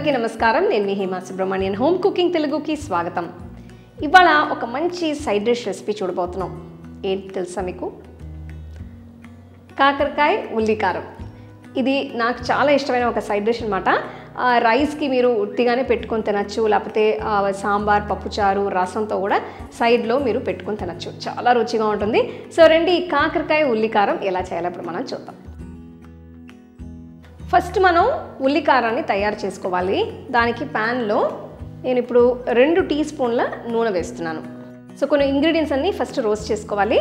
అందరికీ నమస్కారం. నేను మీ హేమ సుబ్రహ్మణ్యన్. హోమ్ కుకింగ్ తెలుగుకి స్వాగతం. ఇవాళ ఒక మంచి సైడ్ డిష్ రెసిపీ చూడబోతున్నాం. ఏంటి తెలుసా మీకు? కాకరకాయ ఉల్లికారం. ఇది నాకు చాలా ఇష్టమైన ఒక సైడ్ డిష్ అనమాట. రైస్కి మీరు ఉట్టిగానే పెట్టుకొని తినచ్చు, లేకపోతే సాంబార్, పప్పుచారు, రసంతో కూడా సైడ్లో మీరు పెట్టుకొని తినచ్చు. చాలా రుచిగా ఉంటుంది. సో రండి, ఈ కాకరకాయ ఉల్లికారం ఎలా చేయాలో ఇప్పుడు మనం చూద్దాం. ఫస్ట్ మనం ఉల్లికారాన్ని తయారు చేసుకోవాలి. దానికి ప్యాన్లో నేను ఇప్పుడు 2 టీ స్పూన్ల నూనె వేస్తున్నాను. సో కొన్ని ఇంగ్రీడియంట్స్ అన్నీ ఫస్ట్ రోస్ట్ చేసుకోవాలి.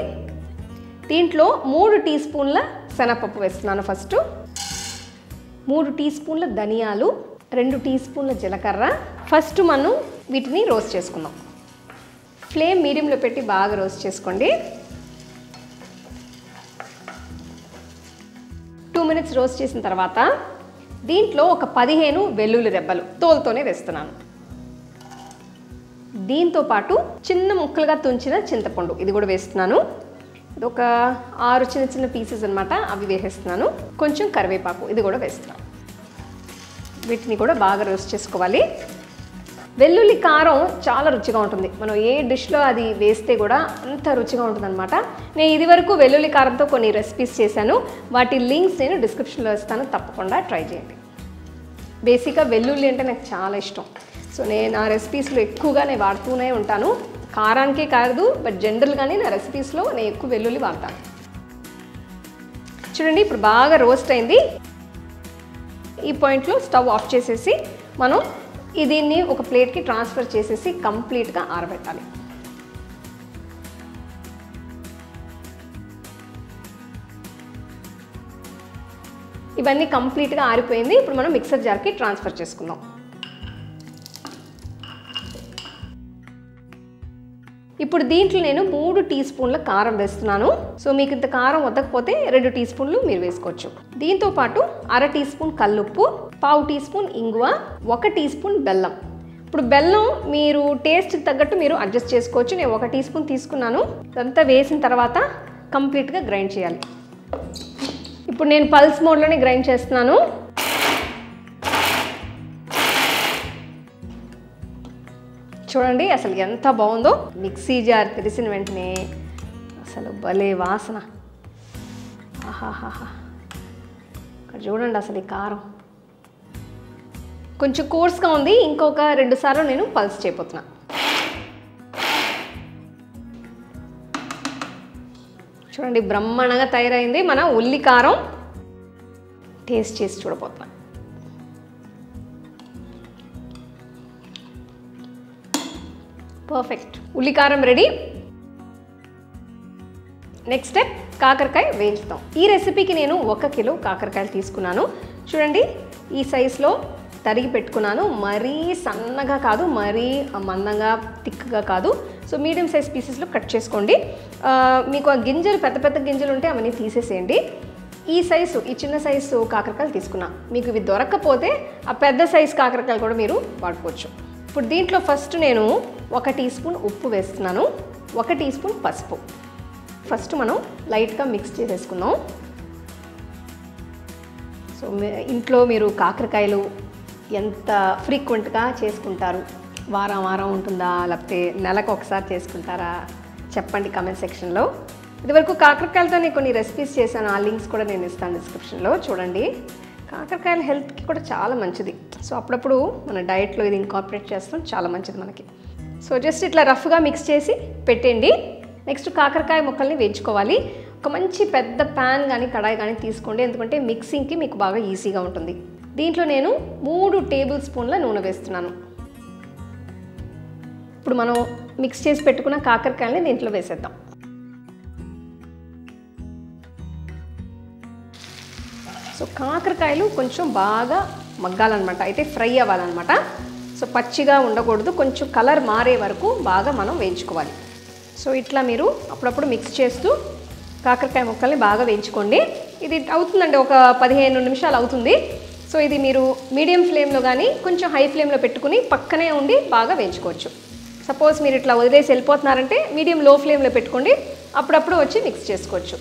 దీంట్లో 3 టీ స్పూన్ల శనగపప్పు వేస్తున్నాను. ఫస్ట్ 3 టీ స్పూన్ల ధనియాలు, 2 టీ స్పూన్ల జీలకర్ర. ఫస్ట్ మనం వీటిని రోస్ట్ చేసుకుందాం. ఫ్లేమ్ మీడియంలో పెట్టి బాగా రోస్ట్ చేసుకోండి. 2 మినిట్స్ రోస్ట్ చేసిన తర్వాత దీంట్లో ఒక 15 వెల్లుల్లి రెబ్బలు తోలుతోనే వేస్తున్నాను. దీంతో పాటు చిన్న ముక్కలుగా తుంచిన చింతపండు, ఇది కూడా వేస్తున్నాను. ఇది ఒక 6 చిన్న చిన్న పీసెస్ అనమాట, అవి వేసేస్తున్నాను. కొంచెం కరివేపాకు, ఇది కూడా వేస్తున్నాను. వీటిని కూడా బాగా రోస్ట్ చేసుకోవాలి. వెల్లుల్లి కారం చాలా రుచిగా ఉంటుంది. మనం ఏ డిష్లో అది వేస్తే కూడా అంత రుచిగా ఉంటుంది అనమాట. నేను ఇదివరకు వెల్లుల్లి కారంతో కొన్ని రెసిపీస్ చేశాను. వాటి లింక్స్ నేను డిస్క్రిప్షన్లో ఇస్తాను, తప్పకుండా ట్రై చేయండి. బేసిక్గా వెల్లుల్లి అంటే నాకు చాలా ఇష్టం. సో నేను నా రెసిపీస్లో ఎక్కువగా నేను వాడుతూనే ఉంటాను. కారానికే కాదు, బట్ జనరల్గానే నా రెసిపీస్లో నేను ఎక్కువ వెల్లుల్లి వాడతాను. చూడండి, ఇప్పుడు బాగా రోస్ట్ అయింది. ఈ పాయింట్లో స్టవ్ ఆఫ్ చేసేసి మనం దీన్ని ఒక ప్లేట్కి ట్రాన్స్ఫర్ చేసేసి కంప్లీట్గా ఆరబెట్టాలి. ఇవన్నీ కంప్లీట్గా ఆరిపోయింది. ఇప్పుడు మనం మిక్సర్ జార్కి ట్రాన్స్ఫర్ చేసుకుందాం. ఇప్పుడు దీంట్లో నేను 3 టీ స్పూన్ల కారం వేస్తున్నాను. సో మీకు ఇంత కారం వద్దకపోతే 2 టీ స్పూన్లు మీరు వేసుకోవచ్చు. దీంతో పాటు 1/2 టీ స్పూన్ కల్లుప్పు, 1/4 టీ స్పూన్ ఇంగువ, 1 టీ స్పూన్ బెల్లం. ఇప్పుడు బెల్లం మీరు టేస్ట్కి తగ్గట్టు మీరు అడ్జస్ట్ చేసుకోవచ్చు. నేను 1 టీ స్పూన్ తీసుకున్నాను. ఇదంతా వేసిన తర్వాత కంప్లీట్గా గ్రైండ్ చేయాలి. ఇప్పుడు నేను పల్స్ మోడ్లోనే గ్రైండ్ చేస్తున్నాను. చూడండి అసలు ఎంత బాగుందో. మిక్సీ జార్ తెరిసిన వెంటనే అసలు భలే వాసన. ఆహాహాహా, ఇక్కడ చూడండి అసలు ఈ కారం కొంచెం కోర్స్గా ఉంది. ఇంకొక 2 సార్లు నేను పల్స్ చేయబోతున్నా. చూడండి బ్రహ్మాండంగా తయారైంది మన ఉల్లికారం. టేస్ట్ చేసి చూడబోతున్నా. పర్ఫెక్ట్, ఉల్లికారం రెడీ. నెక్స్ట్ స్టెప్, కాకరకాయ వేయించుతాం. ఈ రెసిపీకి నేను 1 కిలో కాకరకాయలు తీసుకున్నాను. చూడండి ఈ సైజులో తరిగి పెట్టుకున్నాను. మరీ సన్నగా కాదు, మరీ మందంగా థిక్గా కాదు. సో మీడియం సైజ్ పీసెస్లో కట్ చేసుకోండి. మీకు ఆ గింజలు పెద్ద పెద్ద గింజలు ఉంటే అవన్నీ తీసేసేయండి. ఈ చిన్న సైజు కాకరకాయలు తీసుకున్నా. మీకు ఇవి దొరక్కపోతే ఆ పెద్ద సైజు కాకరకాయలు కూడా మీరు వాడుకోవచ్చు. ఇప్పుడు దీంట్లో ఫస్ట్ నేను 1 టీ స్పూన్ ఉప్పు వేస్తున్నాను, 1 టీ స్పూన్ పసుపు. ఫస్ట్ మనం లైట్గా మిక్స్ చేసేసుకుందాం. సో ఇంట్లో మీరు కాకరకాయలు ఎంత ఫ్రీక్వెంట్గా చేసుకుంటారు? వారం వారం ఉంటుందా, లేకపోతే నెలకు ఒకసారి చేసుకుంటారా? చెప్పండి కమెంట్ సెక్షన్లో. ఇదివరకు కాకరకాయలతో నేను కొన్ని రెసిపీస్ చేశాను. ఆ లింక్స్ కూడా నేను ఇస్తాను డిస్క్రిప్షన్లో. చూడండి, కాకరకాయల హెల్త్కి కూడా చాలా మంచిది. సో అప్పుడప్పుడు మన డైట్లో ఇది ఇన్కార్పొరేట్ చేస్తాం, చాలా మంచిది మనకి. సో జస్ట్ ఇట్లా రఫ్గా మిక్స్ చేసి పెట్టండి. నెక్స్ట్ కాకరకాయ ముక్కల్ని వేయించుకోవాలి. ఒక మంచి పెద్ద ప్యాన్ కానీ కడాయి కానీ తీసుకోండి, ఎందుకంటే మిక్సింగ్కి మీకు బాగా ఈజీగా ఉంటుంది. దీంట్లో నేను 3 టేబుల్ స్పూన్ల నూనె వేస్తున్నాను. ఇప్పుడు మనం మిక్స్ చేసి పెట్టుకున్న కాకరకాయలని దీంట్లో వేసేద్దాం. సో కాకరకాయలు కొంచెం బాగా మగ్గాలన్నమాట, అయితే ఫ్రై అవ్వాలన్నమాట. సో పచ్చిగా ఉండకూడదు, కొంచెం కలర్ మారే వరకు బాగా మనం వేయించుకోవాలి. సో ఇట్లా మీరు అప్పుడప్పుడు మిక్స్ చేస్తూ కాకరకాయ ముక్కల్ని బాగా వేయించుకోండి. ఇది అవుతుందండి, ఒక 15 నిమిషాలు అవుతుంది. సో ఇది మీరు మీడియం ఫ్లేమ్లో కానీ కొంచెం హై ఫ్లేమ్లో పెట్టుకుని పక్కనే ఉండి బాగా వేయించుకోవచ్చు. సపోజ్ మీరు ఇట్లా వదిలేసి వెళ్ళిపోతున్నారంటే మీడియం లో ఫ్లేమ్లో పెట్టుకోండి, అప్పుడప్పుడు వచ్చి మిక్స్ చేసుకోవచ్చు.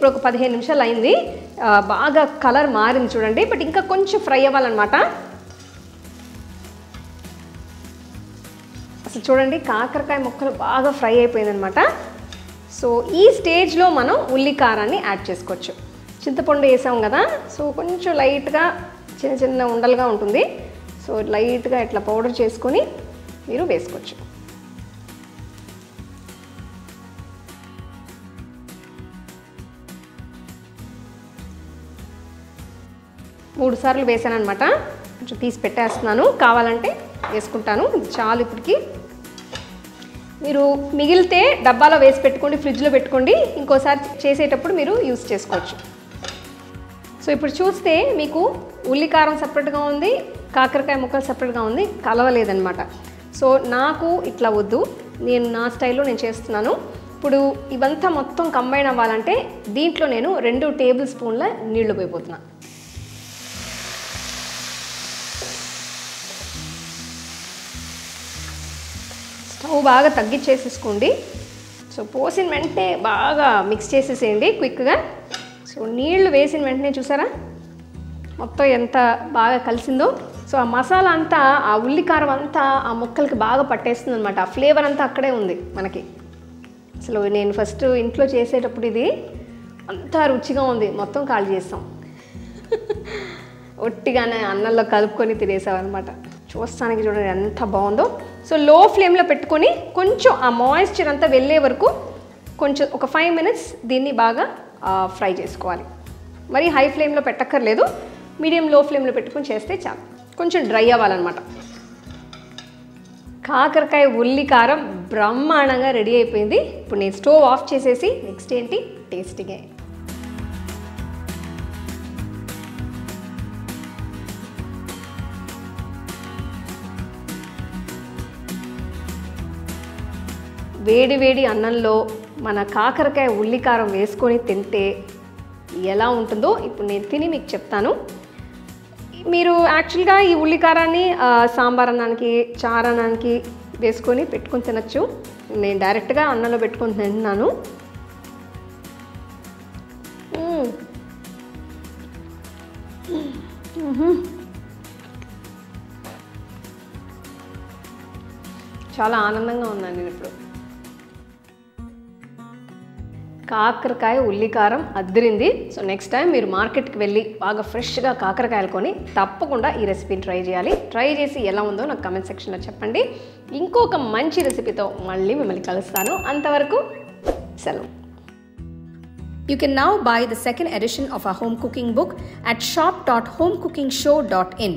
ఇప్పుడు ఒక 15 నిమిషాలు అయింది. బాగా కలర్ మారింది చూడండి. బట్ ఇంకా కొంచెం ఫ్రై అవ్వాలన్నమాట. అసలు చూడండి కాకరకాయ ముక్కలు బాగా ఫ్రై అయిపోయిందనమాట. సో ఈ స్టేజ్లో మనం ఉల్లి కారాన్ని యాడ్ చేసుకోవచ్చు. చింతపండు వేసాం కదా, సో కొంచెం లైట్గా చిన్న చిన్న ఉండలుగా ఉంటుంది. సో లైట్గా ఇట్లా పౌడర్ చేసుకొని మీరు వేసుకోవచ్చు. మూడు సార్లు వేసాను అనమాట. కొంచెం తీసి పెట్టేస్తున్నాను, కావాలంటే వేసుకుంటాను. ఇది చాలు. ఇప్పటికి మీరు మిగిలితే డబ్బాలో వేసి పెట్టుకోండి, ఫ్రిడ్జ్లో పెట్టుకోండి. ఇంకోసారి చేసేటప్పుడు మీరు యూస్ చేసుకోవచ్చు. సో ఇప్పుడు చూస్తే మీకు ఉల్లికారం సపరేట్గా ఉంది, కాకరకాయ ముక్కలు సపరేట్గా ఉంది, కలవలేదన్నమాట. సో నాకు ఇట్లా వద్దు, నేను నా స్టైల్లో నేను చేస్తున్నాను. ఇప్పుడు ఇవంతా మొత్తం కంబైన్ అవ్వాలంటే దీంట్లో నేను 2 టేబుల్ స్పూన్ల నీళ్లు పోయిపోతున్నాను. స్టవ్ బాగా తగ్గించేసేసుకోండి. సో పోసిన వెంటనే బాగా మిక్స్ చేసేసేయండి క్విక్గా. సో నీళ్లు వేసిన వెంటనే చూసారా మొత్తం ఎంత బాగా కలిసిందో. సో ఆ మసాలా అంతా, ఆ ఉల్లికారం అంతా ఆ ముక్కలకి బాగా పట్టేస్తుంది అనమాట. ఆ ఫ్లేవర్ అంతా అక్కడే ఉంది మనకి. అసలు నేను ఫస్ట్ ఇంట్లో చేసేటప్పుడు ఇది అంతా రుచిగా ఉంది, మొత్తం ఖాళీ చేస్తాం. ఒట్టిగానే అన్నంలో కలుపుకొని తినేసాం అనమాట. చూస్తానికి చూడండి ఎంత బాగుందో. సో లో ఫ్లేమ్లో పెట్టుకొని కొంచెం ఆ మాయిశ్చర్ అంతా వెళ్ళే వరకు కొంచెం ఒక 5 మినిట్స్ దీన్ని బాగా ఫ్రై చేసుకోవాలి. మరి హై ఫ్లేమ్లో పెట్టక్కర్లేదు, మీడియం లో ఫ్లేమ్లో పెట్టుకొని చేస్తే చాలు. కొంచెం డ్రై అవ్వాలన్నమాట. కాకరకాయ ఉల్లి కారం బ్రహ్మాండంగా రెడీ అయిపోయింది. ఇప్పుడు నేను స్టవ్ ఆఫ్ చేసేసి నెక్స్ట్ ఏంటి టేస్టింగే. వేడి వేడి అన్నంలో మన కాకరకాయ ఉల్లికారం వేసుకొని తింటే ఎలా ఉంటుందో ఇప్పుడు నేను తిని మీకు చెప్తాను. మీరు యాక్చువల్గా ఈ ఉల్లికారాన్ని సాంబార్ అన్నానికి, చారన్నానికి వేసుకొని పెట్టుకొని తినచ్చు. నేను డైరెక్ట్గా అన్నంలో పెట్టుకొని తింటున్నాను. చాలా ఆనందంగా ఉన్నాను నేను ఇప్పుడు. కాకరకాయ ఉల్లికారం అద్దరింది. సో నెక్స్ట్ టైం మీరు మార్కెట్కి వెళ్ళి బాగా ఫ్రెష్గా కాకరకాయలు కొని తప్పకుండా ఈ రెసిపీని ట్రై చేయాలి. ట్రై చేసి ఎలా ఉందో నాకు కామెంట్ సెక్షన్లో చెప్పండి. ఇంకొక మంచి రెసిపీతో మళ్ళీ మిమ్మల్ని కలుస్తాను. అంతవరకు సెలవు. You can now buy the second edition of our home cooking book at shop.homecookingshow.in.